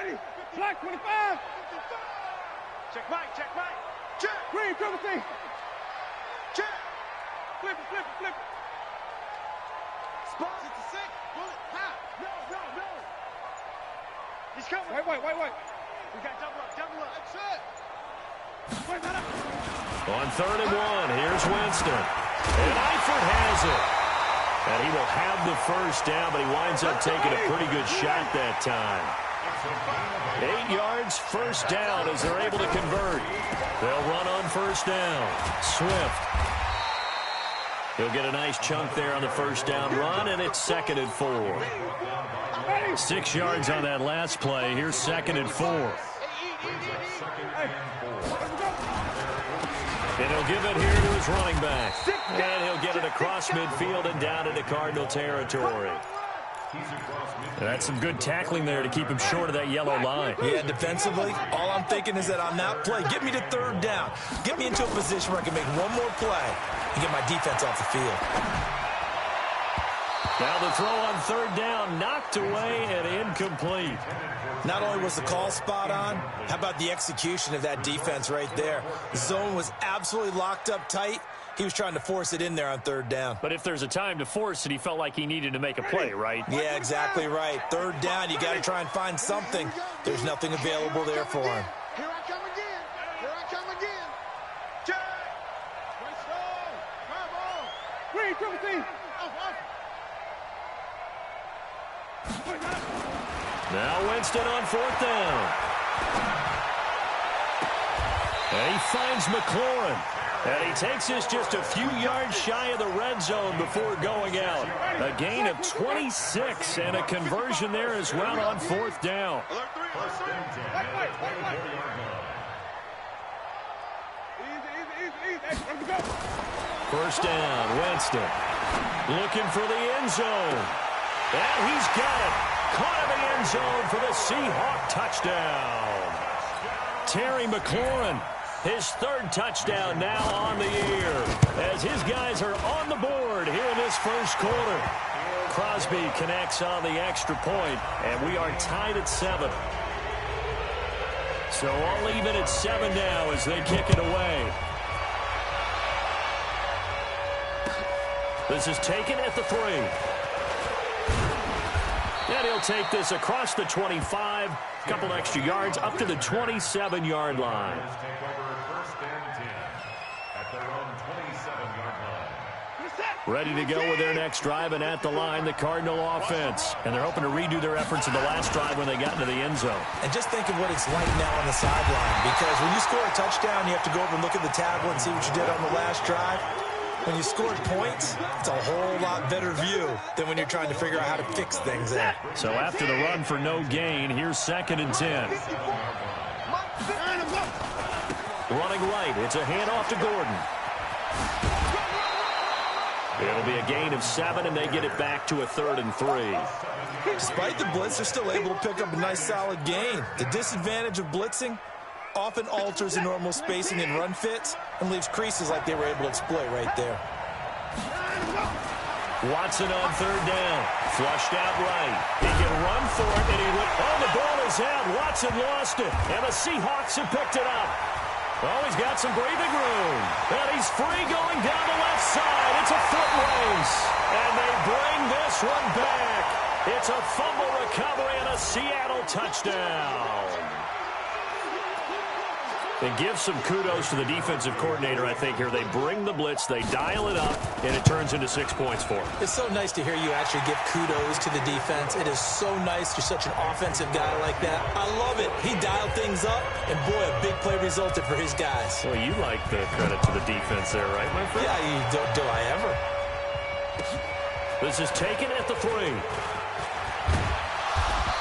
Ready. Flag 25. Check Mike. Check Mike. Check. Green, triple T. Check. Flip it, flip it, flip it. Spot. 66. Bullet. Half. No. He's coming. Wait. We got double up. That's it. Wait, not up. On 3rd and 1, here's Winston. And Eifert has it. And he will have the first down, but he winds up taking a pretty good shot that time. 8 yards, first down as they're able to convert. They'll run on first down. Swift. He'll get a nice chunk there on the first down run, and it's 2nd and 4. 6 yards on that last play. Here's 2nd and 4. And he'll give it here to his running back. And he'll get it across midfield and down into Cardinal territory. That's some good tackling there to keep him short of that yellow line. Yeah, defensively, all I'm thinking is that on that play, get me to 3rd down. Get me into a position where I can make one more play and get my defense off the field. Now the throw on 3rd down, knocked away and incomplete. Not only was the call spot on, how about the execution of that defense right there? The zone was absolutely locked up tight. He was trying to force it in there on 3rd down. But if there's a time to force it, he felt like he needed to make a play, right? Yeah, exactly right. 3rd down, you got to try and find something. There's nothing available there for him. Here I come again. Check. Nice roll. Come on. Green, triple T. Now Winston on 4th down. And he finds McLaurin. And he takes this just a few yards shy of the red zone before going out. A gain of 26 and a conversion there as well on 4th down. First down, Winston. Looking for the end zone. And he's got it. Caught in the end zone for the Seahawk touchdown. Terry McLaurin, his 3rd touchdown now on the year, as his guys are on the board here in this first quarter. Crosby connects on the extra point, and we are tied at 7. So all even at 7 now as they kick it away. This is taken at the 3. And he'll take this across the 25, a couple extra yards, up to the 27-yard line. Ready to go with their next drive, and at the line, the Cardinal offense. And they're hoping to redo their efforts in the last drive when they got into the end zone. And just think of what it's like now on the sideline, because when you score a touchdown, you have to go over and look at the tablet and see what you did on the last drive. When you scored points, it's a whole lot better view than when you're trying to figure out how to fix things there. So after the run for no gain, here's 2nd and 10. Running right, it's a handoff to Gordon. It'll be a gain of 7, and they get it back to a 3rd and 3. Despite the blitz, they're still able to pick up a nice solid gain. The disadvantage of blitzing often alters the normal spacing and run fits and leaves creases like they were able to exploit right there. Watson on 3rd down. Flushed out right. He can run for it, and he went. Oh, the ball is out. Watson lost it, and the Seahawks have picked it up. Oh, he's got some breathing room. And he's free going down the left side. It's a foot race. And they bring this one back. It's a fumble recovery and a Seattle touchdown. It gives some kudos to the defensive coordinator, I think, here. They bring the blitz, they dial it up, and it turns into 6 points for them. It's so nice to hear you actually give kudos to the defense. It is so nice. You're such an offensive guy like that. I love it. He dialed things up, and boy, a big play resulted for his guys. Well, you like the credit to the defense there, right, my friend? Yeah, do I ever? This is taken at the 3.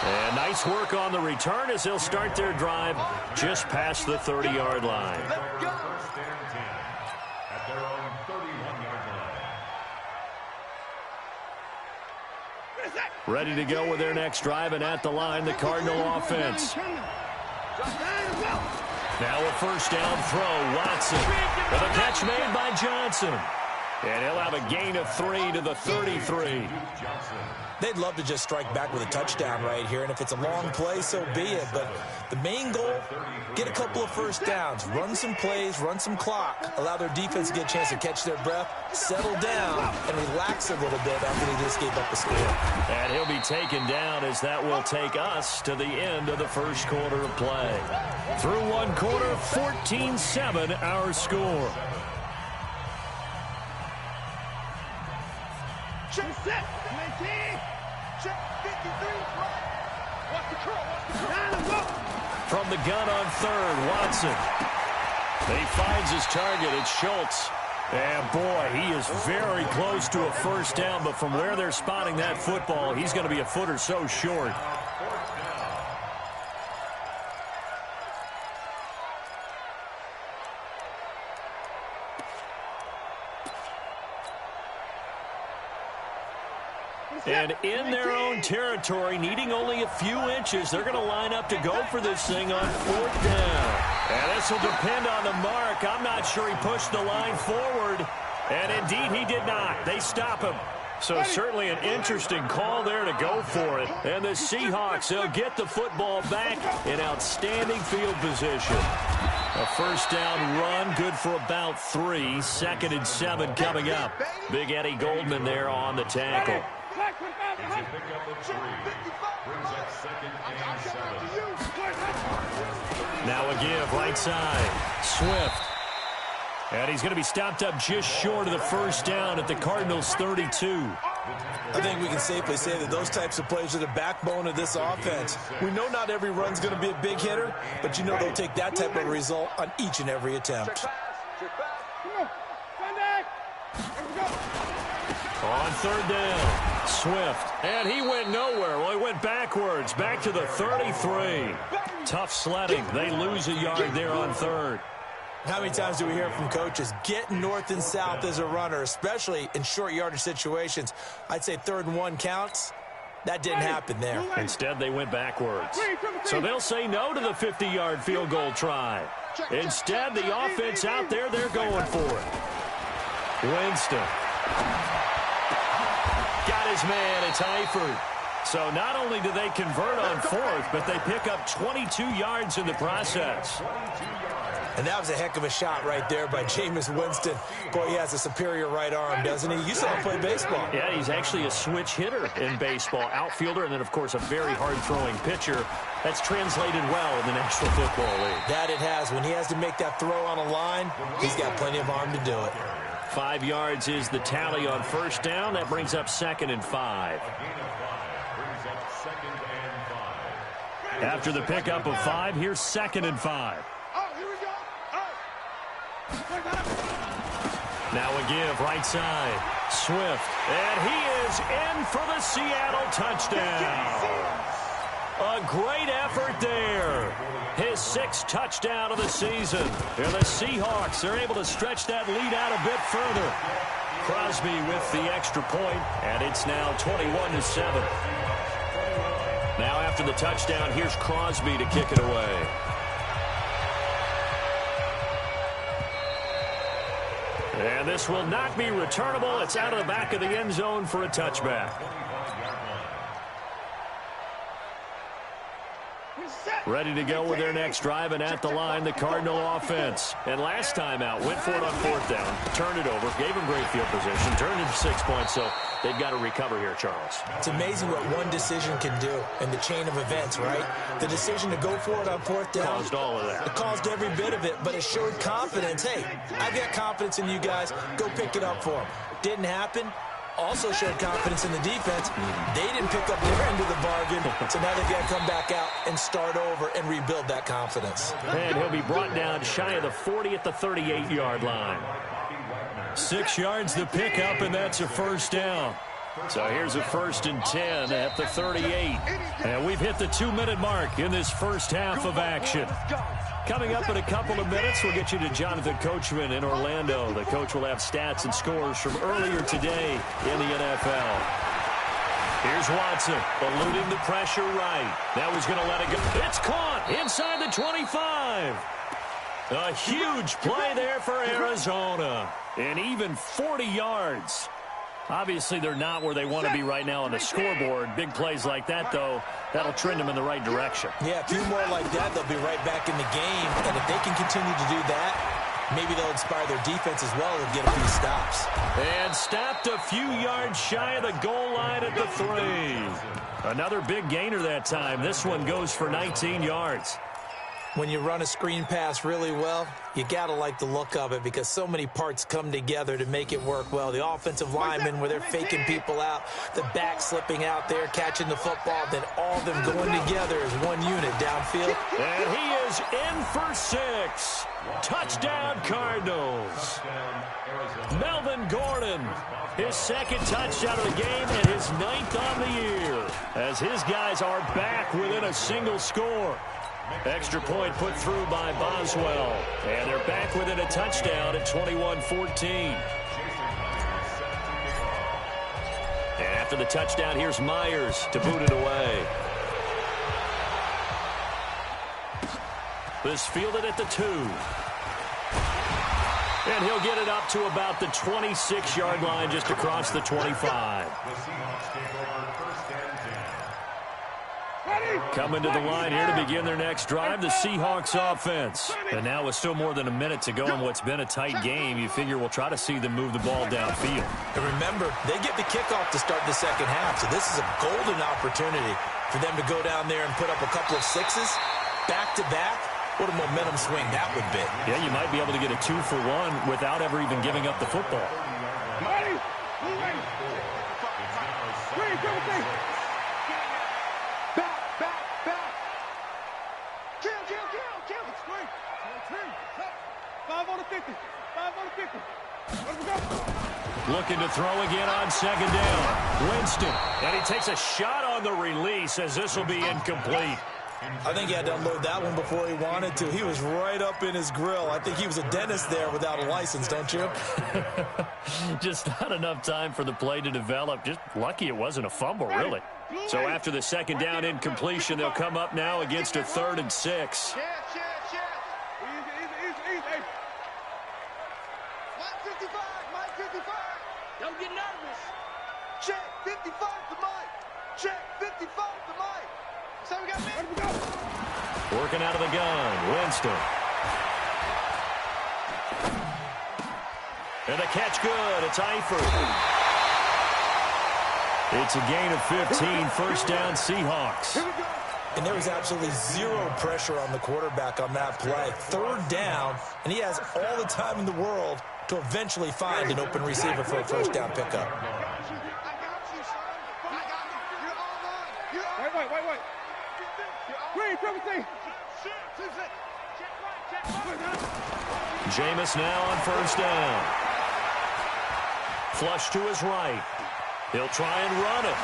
And nice work on the return as they'll start their drive just past the 30-yard line. Ready to go with their next drive, and at the line, the Cardinal offense. Now a first down throw, Watson. With a catch made by Johnson. And he'll have a gain of 3 to the 33. They'd love to just strike back with a touchdown right here, and if it's a long play, so be it. But the main goal, get a couple of first downs, run some plays, run some clock, allow their defense to get a chance to catch their breath, settle down, and relax a little bit after they just gave up a score. And he'll be taken down as that will take us to the end of the first quarter of play. Through one quarter, 14-7 our score. Check set. 19. Check 53. Watch the curl. Watch the curl. From the gun on third, Watson. He finds his target. It's Schultz. And, boy, he is very close to a first down, but from where they're spotting that football, he's going to be a foot or so short. And in their own territory, needing only a few inches, they're going to line up to go for this thing on fourth down. And this will depend on the mark. I'm not sure he pushed the line forward. And indeed, he did not. They stop him. So certainly an interesting call there to go for it. And the Seahawks, they'll get the football back in outstanding field position. A first down run, good for about 3. 2nd and 7 coming up. Big Eddie Goldman there on the tackle. Now a give, right side. Swift. And he's going to be stopped up just short of the first down at the Cardinals' 32. I think we can safely say that those types of plays are the backbone of this offense. We know not every run's going to be a big hitter, but you know they'll take that type of result on each and every attempt. On third down, Swift. And he went nowhere. Well, he went backwards, back to the 33. Tough sledding. They lose a yard there on third. How many times do we hear from coaches, get north and south as a runner, especially in short yardage situations? I'd say 3rd and 1 counts. That didn't happen there. Instead, they went backwards. So they'll say no to the 50-yard field goal try. Instead, the offense out there, they're going for it. Winston. Got his man. It's Eifert. So not only do they convert on 4th, but they pick up 22 yards in the process. And that was a heck of a shot right there by Jameis Winston. Boy, he has a superior right arm, doesn't he? You saw him play baseball. Yeah, he's actually a switch hitter in baseball. Outfielder, and then, of course, a very hard-throwing pitcher. That's translated well in the National Football League. That it has. When he has to make that throw on a line, he's got plenty of arm to do it. 5 yards is the tally on first down. That brings up 2nd and 5. After the pickup of 5, here's 2nd and 5. Now a give, right side. Swift. And he is in for the Seattle touchdown. A great effort there. His 6th touchdown of the season. And the Seahawks, they're able to stretch that lead out a bit further. Crosby with the extra point, and it's now 21-7. Now after the touchdown, here's Crosby to kick it away. And this will not be returnable. It's out of the back of the end zone for a touchback. Ready to go with their next drive, and at the line, the Cardinal offense. And last time out, went for it on 4th down, turned it over, gave them great field position, turned it to 6 points, so they've got to recover here, Charles. It's amazing what one decision can do in the chain of events, right? The decision to go for it on 4th down. Caused all of that. It caused every bit of it, but it showed confidence. Hey, I've got confidence in you guys. Go pick it up for them. Didn't happen. Also showed confidence in the defense. They didn't pick up their end of the bargain, so now they've got to come back out and start over and rebuild that confidence. And he'll be brought down shy of the 40 at the 38-yard line. 6 yards the pickup, and that's a first down. So here's a 1st and 10 at the 38. And we've hit the 2-minute mark in this first half of action. Coming up in a couple of minutes, we'll get you to Jonathan Coachman in Orlando. The coach will have stats and scores from earlier today in the NFL. Here's Watson, eluding the pressure right. That was going to let it go. It's caught inside the 25. A huge play there for Arizona. And even 40 yards. Obviously, they're not where they want to be right now on the scoreboard. Big plays like that, though, that'll trend them in the right direction. Yeah, a few more like that, they'll be right back in the game. And if they can continue to do that, maybe they'll inspire their defense as well and get a few stops. And stopped a few yards shy of the goal line at the 3. Another big gainer that time. This one goes for 19 yards. When you run a screen pass really well, you got to like the look of it because so many parts come together to make it work well. The offensive linemen, where they're faking people out, the back slipping out there, catching the football, then all of them going together as one unit downfield. And he is in for 6. Touchdown, Cardinals. Melvin Gordon, his second touchdown of the game and his 9th on the year, as his guys are back within a single score. Extra point put through by Boswell. And they're back within a touchdown at 21-14. And after the touchdown, here's Myers to boot it away. This fielded at the 2. And he'll get it up to about the 26-yard line, just across the 25. Coming to the line here to begin their next drive, the Seahawks offense. And now with still more than a minute to go in what's been a tight game, you figure we'll try to see them move the ball downfield. And remember, they get the kickoff to start the second half, so this is a golden opportunity for them to go down there and put up a couple of 6s back-to-back. What a momentum swing that would be. Yeah, you might be able to get a 2-for-1 without ever even giving up the football. Ready? Green, triple T. Kill. 5 on the 50. 5 on the 50. Let me go. Looking to throw again on second down. Winston. And he takes a shot on the release as this will be incomplete. I think he had to unload that one before he wanted to. He was right up in his grill. I think he was a dentist there without a license, don't you? Just not enough time for the play to develop. Just lucky it wasn't a fumble, really. So after the second down incompletion, they'll come up now against a 3rd and 6. Easy. Mike 55. Don't get nervous. Check 55 to Mike. Check 55 to Mike. So we got me. Let me go. Working out of the gun, Winston. And the catch good. It's Eifert. It's a gain of 15, first down Seahawks. And there was absolutely zero pressure on the quarterback on that play. 3rd down, and he has all the time in the world to eventually find an open receiver for a first down pickup. Wait. Green, triple T. Jameis now on first down. Flush to his right. He'll try and run it.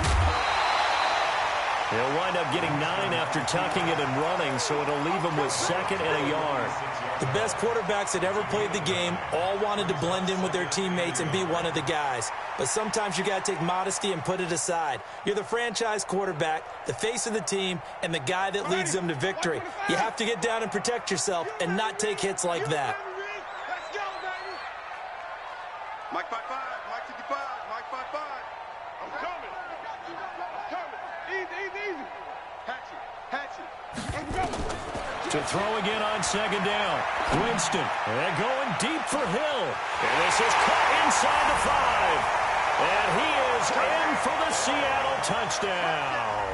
He'll wind up getting 9 after tucking it and running, so it'll leave him with 2nd and a yard. The best quarterbacks that ever played the game all wanted to blend in with their teammates and be one of the guys. But sometimes you got to take modesty and put it aside. You're the franchise quarterback, the face of the team, and the guy that leads them to victory. You have to get down and protect yourself and not take hits like that. Let's go, baby. Mike 55. Mike 55. Mike 55. I'm coming. Easy. Hatchet. Let me go. To throw again on second down. Winston. And going deep for Hill. And this is caught inside the 5. And he is in for the Seattle touchdown.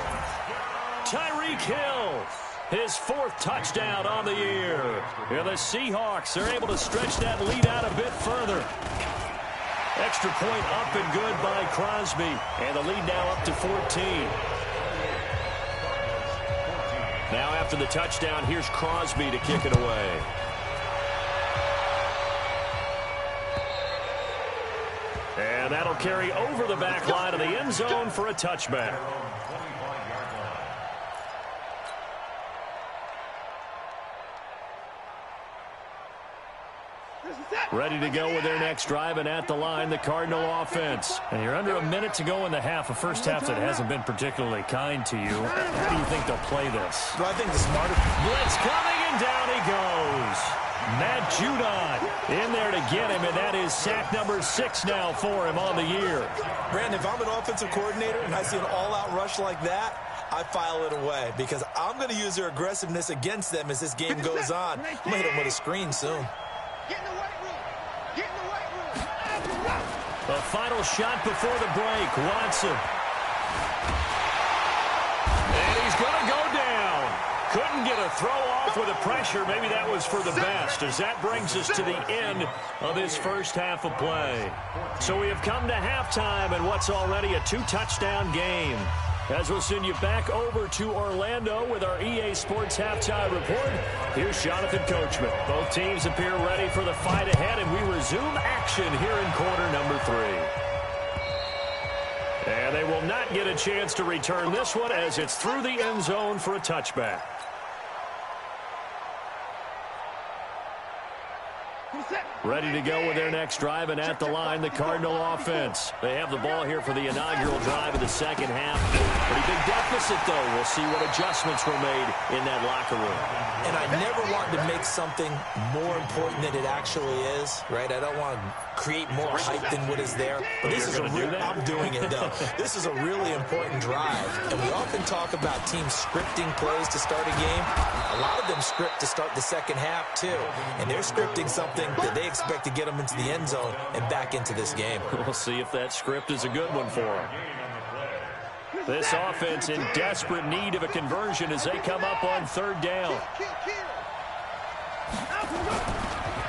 Tyreek Hill. His 4th touchdown on the year. And the Seahawks are able to stretch that lead out a bit further. Extra point up and good by Crosby. And the lead now up to 14. Now after the touchdown, here's Crosby to kick it away. And that'll carry over the back line of the end zone for a touchback. Ready to go with their next drive, and at the line, the Cardinal offense. And you're under a minute to go in the half, a first half that hasn't been particularly kind to you. How do you think they'll play this? Well, I think the smarter blitz coming and down he goes. Matt Judon in there to get him, and that is sack number 6 now for him on the year. Brandon, if I'm an offensive coordinator and I see an all-out rush like that, I file it away because I'm going to use their aggressiveness against them as this game goes on. I'm going to hit them with a screen soon. Get in the weight room. Get in the weight room. The final shot before the break. Watson. And he's going to go down. Couldn't get a throw off with the pressure. Maybe that was for the best, as that brings us to the end of this first half of play. So we have come to halftime in what's already a 2-touchdown game. As we'll send you back over to Orlando with our EA Sports Halftime Report, here's Jonathan Coachman. Both teams appear ready for the fight ahead, and we resume action here in quarter number 3. And they will not get a chance to return this one as it's through the end zone for a touchback. Ready to go with their next drive, and at the line, the Cardinal offense. They have the ball here for the inaugural drive of the second half. Pretty big deficit, though. We'll see what adjustments were made in that locker room. And I never want to make something more important than it actually is, right? I don't want to create more hype than what is there. But this is I'm doing it, though. This is a really important drive. And we often talk about teams scripting plays to start a game. A lot of them script to start the second half, too. And they're scripting something that they expect to get them into the end zone and back into this game. We'll see if that script is a good one for them. This offense in desperate need of a conversion as they come up on third down.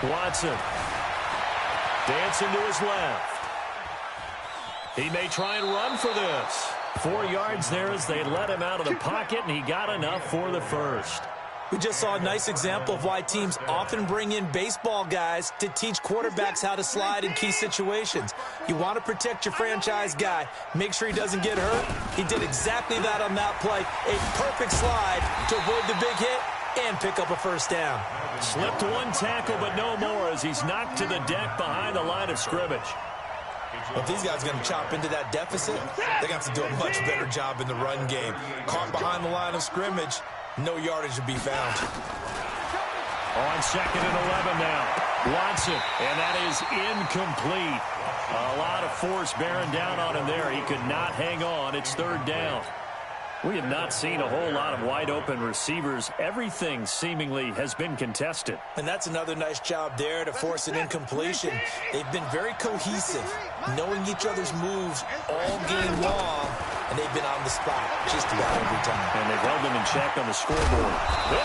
Watson dancing to his left. He may try and run for this. 4 yards there as they let him out of the pocket, and he got enough for the first. We just saw a nice example of why teams often bring in baseball guys to teach quarterbacks how to slide in key situations. You want to protect your franchise guy. Make sure he doesn't get hurt. He did exactly that on that play. A perfect slide to avoid the big hit and pick up a first down. Slipped one tackle, but no more as he's knocked to the deck behind the line of scrimmage. Well, if these guys are going to chop into that deficit, they're going to have to do a much better job in the run game. Caught behind the line of scrimmage. No yardage to be found. On 2nd and 11 now. Watson, and that is incomplete. A lot of force bearing down on him there. He could not hang on. It's third down. We have not seen a whole lot of wide-open receivers. Everything seemingly has been contested. And that's another nice job there to force an incompletion. They've been very cohesive, knowing each other's moves all game long, and they've been on the spot just about every time. And they've held them in check on the scoreboard.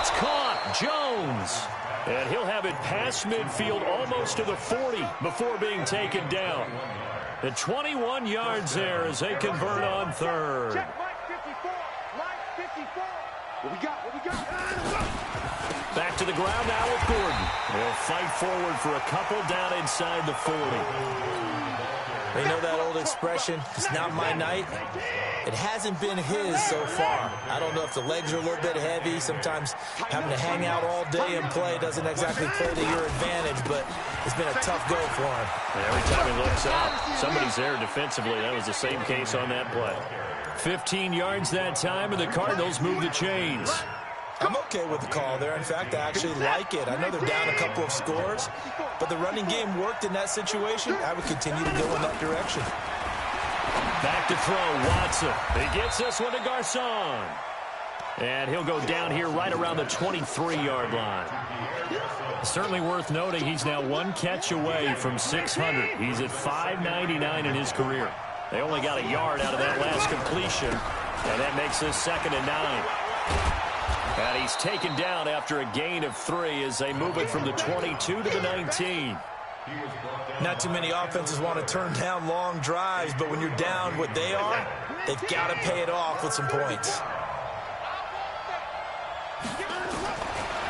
It's caught. Jones. And he'll have it past midfield almost to the 40 before being taken down. The 21 yards there as they convert on third. What we got? Back to the ground now with Gordon. They'll fight forward for a couple down inside the 40. They know that old expression, it's not my night. It hasn't been his so far. I don't know if the legs are a little bit heavy. Sometimes having to hang out all day and play doesn't exactly play to your advantage, but it's been a tough go for him. And every time he looks up, somebody's there defensively. That was the same case on that play. 15 yards that time, and the Cardinals move the chains. I'm okay with the call there. In fact, I actually like it. I know they're down a couple of scores, but the running game worked in that situation. I would continue to go in that direction. Back to throw, Watson. He gets this one to Garcon. And he'll go down here right around the 23-yard line. Certainly worth noting he's now one catch away from 600. He's at 599 in his career. They only got a yard out of that last completion, and that makes this 2nd and 9. And he's taken down after a gain of 3 as they move it from the 22 to the 19. Not too many offenses want to turn down long drives, but when you're down what they are, they've got to pay it off with some points.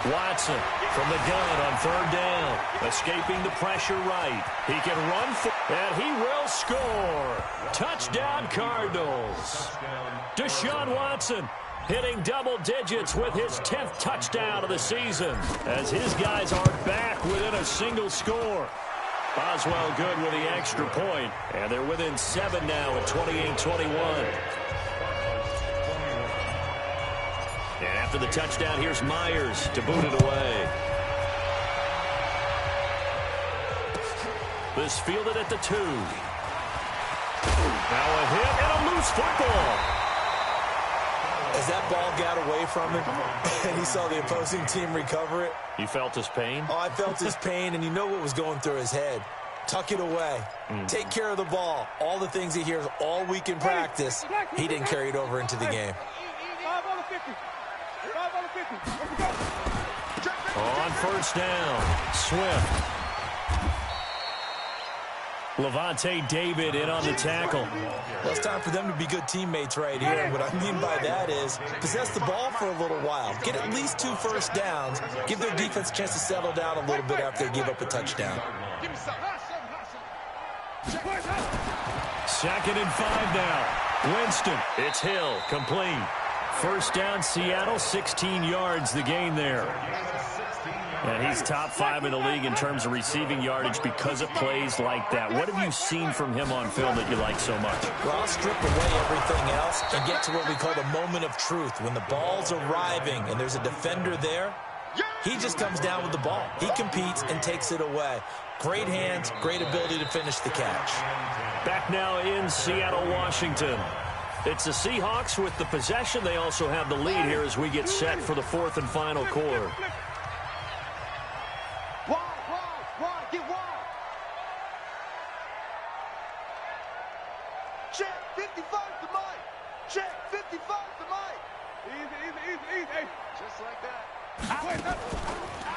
Watson from the gun on third down, escaping the pressure right. He can run for, and he will score. Touchdown Cardinals. Deshaun Watson hitting double digits with his 10th touchdown of the season as his guys are back within a single score. Boswell good with the extra point, and they're within 7 now at 28-21. And after the touchdown, here's Myers to boot it away. This fielded at the 2. Now a hit and a loose football. As that ball got away from him and he saw the opposing team recover it. You felt his pain? Oh, I felt his pain, and you know what was going through his head. Tuck it away. Take care of the ball. All the things he hears all week in practice, he didn't carry it over into the game. 5 on the 50. 5 on the 50. Let's go. On first down, Swift. Levante David in on the tackle. Well, it's time for them to be good teammates right here. And what I mean by that is possess the ball for a little while. Get at least 2 first downs. Give their defense a chance to settle down a little bit after they give up a touchdown. Second and 5 now. Winston. It's Hill. Complete. First down, Seattle. 16 yards the gain there. And he's top 5 in the league in terms of receiving yardage because of plays like that. What have you seen from him on film that you like so much? Well, I'll strip away everything else and get to what we call the moment of truth. When the ball's arriving and there's a defender there, he just comes down with the ball. He competes and takes it away. Great hands, great ability to finish the catch. Back now in Seattle, Washington. It's the Seahawks with the possession. They also have the lead here as we get set for the 4th and final quarter. Get wild. Check 55 to Mike. Check 55 to Mike. Easy. Hey. Just like that.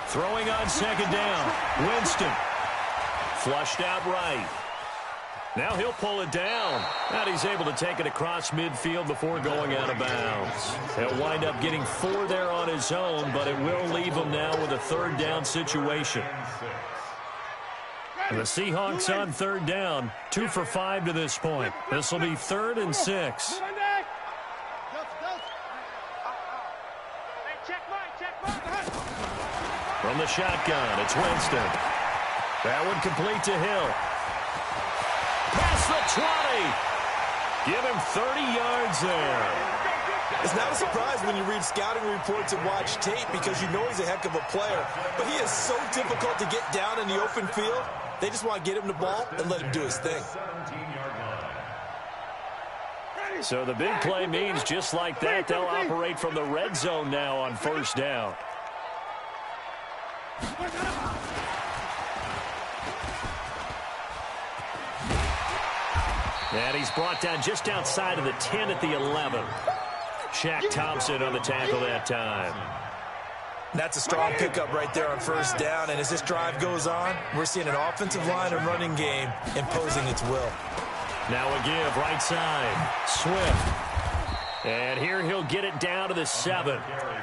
Throwing on second down. Winston. Flushed out right. Now he'll pull it down. And he's able to take it across midfield before going out of bounds. He'll wind up getting 4 there on his own, but it will leave him now with a 3rd down situation. The Seahawks on 3rd down, 2 for 5 to this point. This will be 3rd and 6. From the shotgun, it's Winston. That one complete to Hill. Past the 20. Give him 30 yards there. It's not a surprise when you read scouting reports and watch tape because you know he's a heck of a player. But he is so difficult to get down in the open field. They just want to get him the ball and let him do his thing. So the big play means just like that, they'll operate from the red zone now on first down. And he's brought down just outside of the 10 at the 11. Shaq Thompson on the tackle that time. That's a strong pickup right there on first down. And as this drive goes on, we're seeing an offensive line and running game imposing its will. Now a give right side. Swift. And here he'll get it down to the 7.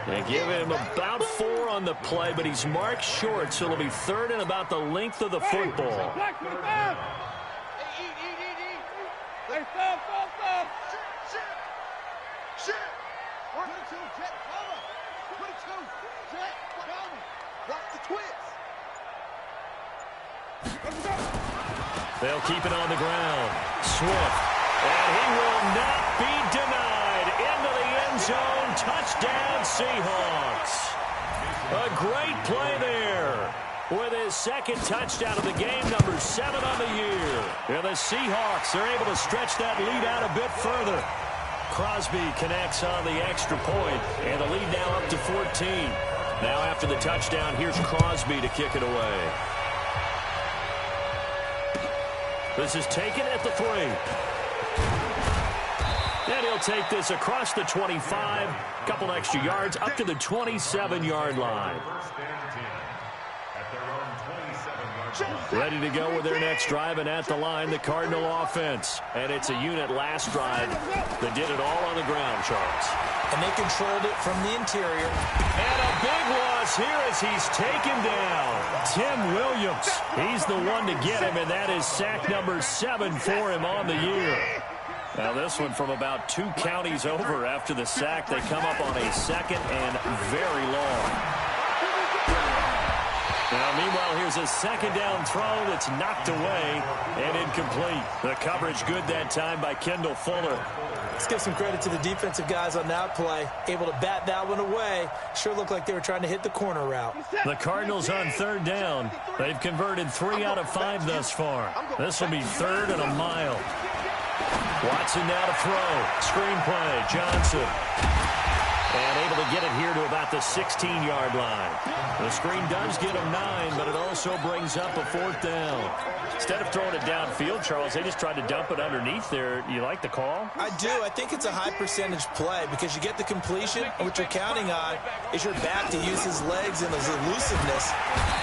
They give him about 4 on the play, but he's marked short, so it'll be 3rd and about the length of the football. Hey, stop. Shit. 22, Jet, cover. 22, Jet, cover. Watch the twist. They'll keep it on the ground. Swift. And he will not be denied. Into the end zone. Touchdown, Seahawks. A great play there. With his 2nd touchdown of the game, number 7 on the year. And the Seahawks are able to stretch that lead out a bit further. Crosby connects on the extra point, and the lead now up to 14. Now after the touchdown, here's Crosby to kick it away. This is taken at the 3. And he'll take this across the 25, couple extra yards, up to the 27-yard line. Ready to go with their next drive, and at the line, the Cardinal offense. And it's a unit last drive that did it all on the ground, Charles. And they controlled it from the interior. And a big loss here as he's taken down. Tim Williams, he's the one to get him, and that is sack number 7 for him on the year. Now this one from about 2 counties over after the sack. They come up on a 2nd and very long. Now, meanwhile, here's a 2nd down throw that's knocked away and incomplete. The coverage good that time by Kendall Fuller. Let's give some credit to the defensive guys on that play. Able to bat that one away. Sure looked like they were trying to hit the corner route. The Cardinals on third down. They've converted 3 out of 5 thus far. This will be 3rd and a mile. Watson now to throw. Screenplay. Johnson. And able to get it here to about the 16-yard line. The screen does get him 9, but it also brings up a 4th down. Instead of throwing it downfield, Charles, they just tried to dump it underneath there. You like the call? I do. I think it's a high-percentage play because you get the completion, and what you're counting on is your back to use his legs and his elusiveness.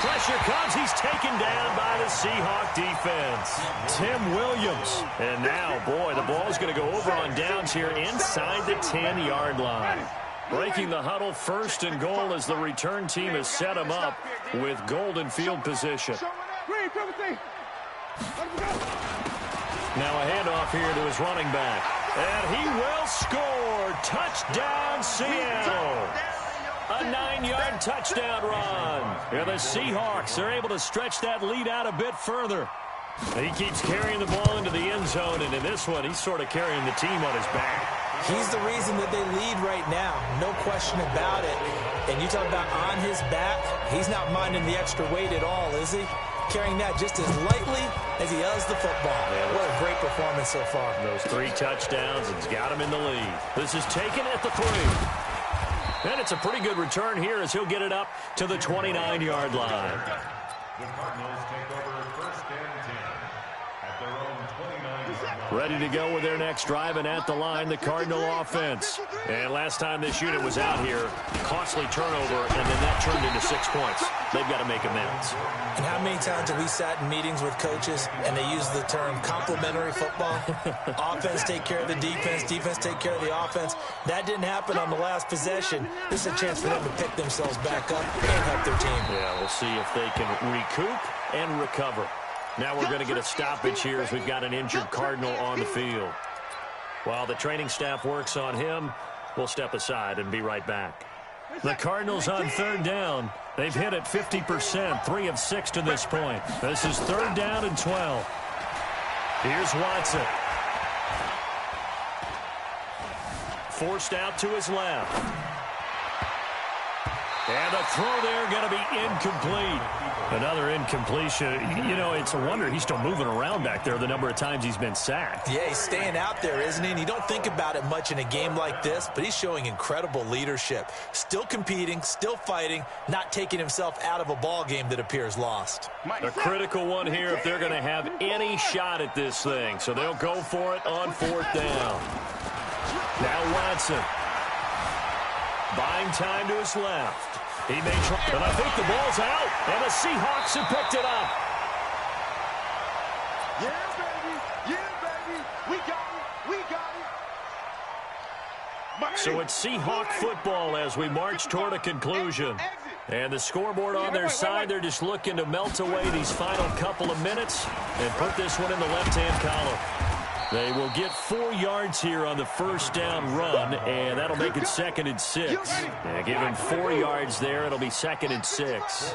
Pressure comes. He's taken down by the Seahawk defense. Tim Williams. And now, boy, the ball's going to go over on downs here inside the 10-yard line. Breaking the huddle, 1st and goal as the return team has set him up with golden field position. Now a handoff here to his running back. And he will score. Touchdown, Seattle. A 9-yard touchdown run. And the Seahawks are able to stretch that lead out a bit further. He keeps carrying the ball into the end zone, and in this one, he's sort of carrying the team on his back. He's the reason that they lead right now. No question about it. And you talk about on his back, he's not minding the extra weight at all, is he? Carrying that just as lightly as he does the football. Yeah, what a great performance so far. Those 3 touchdowns, and he's got him in the lead. This is taken at the 3. And it's a pretty good return here as he'll get it up to the 29-yard line. The Cardinals take over 1st and 10 at their own 29-yard line. Ready to go with their next drive, and at the line, the Cardinal offense. And last time this unit was out here, costly turnover, and then that turned into 6 points. They've got to make amends. And how many times have we sat in meetings with coaches and they use the term complementary football? Offense take care of the defense, defense take care of the offense. That didn't happen on the last possession. This is a chance for them to pick themselves back up and help their team. Yeah, we'll see if they can recoup and recover. Now we're going to get a stoppage here as we've got an injured Cardinal on the field. While the training staff works on him, we'll step aside and be right back. The Cardinals on 3rd down. They've hit it 50%, 3 of 6 to this point. This is 3rd down and 12. Here's Watson. Forced out to his left. And the throw there going to be incomplete. Another incompletion. You know, it's a wonder he's still moving around back there the number of times he's been sacked. Yeah, he's staying out there, isn't he? And you don't think about it much in a game like this, but he's showing incredible leadership. Still competing, still fighting, not taking himself out of a ball game that appears lost. A critical one here if they're going to have any shot at this thing. So they'll go for it on 4th down. Now Watson. Buying time to his left. He may try, and I think the ball's out, and the Seahawks have picked it up. Yeah, baby. Yeah, baby. We got it. We got it. So it's Seahawk football as we march toward a conclusion. And the scoreboard on their side, they're just looking to melt away these final couple of minutes and put this one in the left-hand column. They will get 4 yards here on the 1st down run, and that'll make it 2nd and 6. Yeah, give him 4 yards there. It'll be 2nd and 6.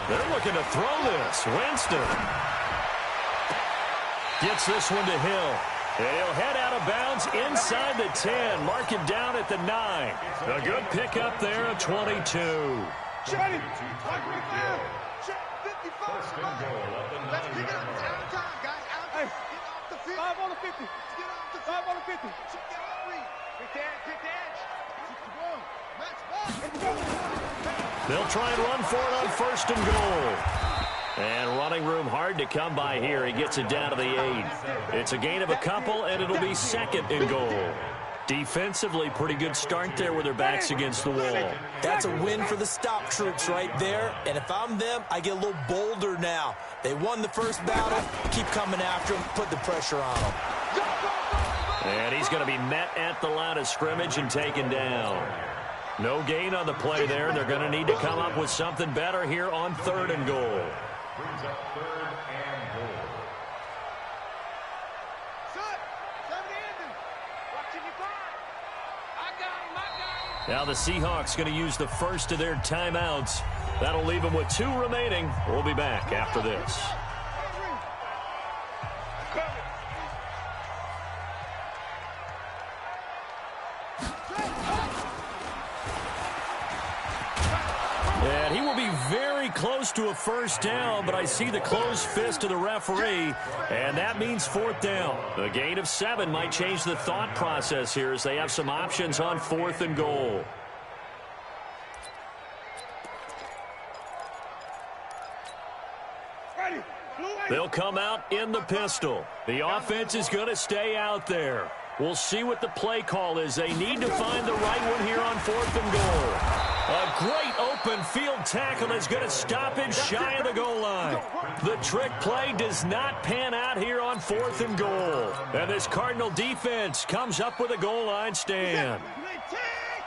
They're looking to throw this. Winston gets this one to Hill. And he'll head out of bounds inside the 10. Mark him down at the 9. A good pickup there at 22. Shut it. Let's pick it up. It's out of time, guys. Out of time. Get off the field. 5 on the 50. Get off the 5 on the 50. Get off the Pick the edge. Match ball. They'll try and run for it on 1st and goal. And running room hard to come by here. He gets it down to the 8. It's a gain of a couple, and it'll be 2nd and goal. Defensively, pretty good start there with their backs against the wall. That's a win for the stop troops right there. And if I'm them, I get a little bolder now. They won the first battle. Keep coming after them. Put the pressure on them. And he's going to be met at the line of scrimmage and taken down. No gain on the play there. They're going to need to come up with something better here on 3rd and goal. Brings up 3rd and goal. Now the Seahawks going to use the first of their timeouts. That'll leave them with 2 remaining. We'll be back after this. close to a first down, but I see the closed fist of the referee, and that means 4th down. A gain of 7 might change the thought process here as they have some options on 4th and goal. They'll come out in the pistol. The offense is going to stay out there. We'll see what the play call is. They need to find the right one here on 4th and goal. A great open field tackle is going to stop it shy of the goal line. The trick play does not pan out here on 4th and goal. And this Cardinal defense comes up with a goal line stand.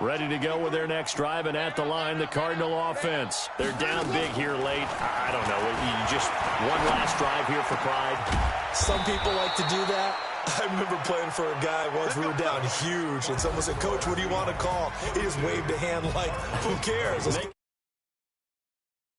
Ready to go with their next drive, and at the line, the Cardinal offense. They're down big here late. I don't know. Just one last drive here for pride. Some people like to do that. I remember playing for a guy once. We were down huge, and someone said, "Coach, what do you want to call?" He just waved a hand like, who cares?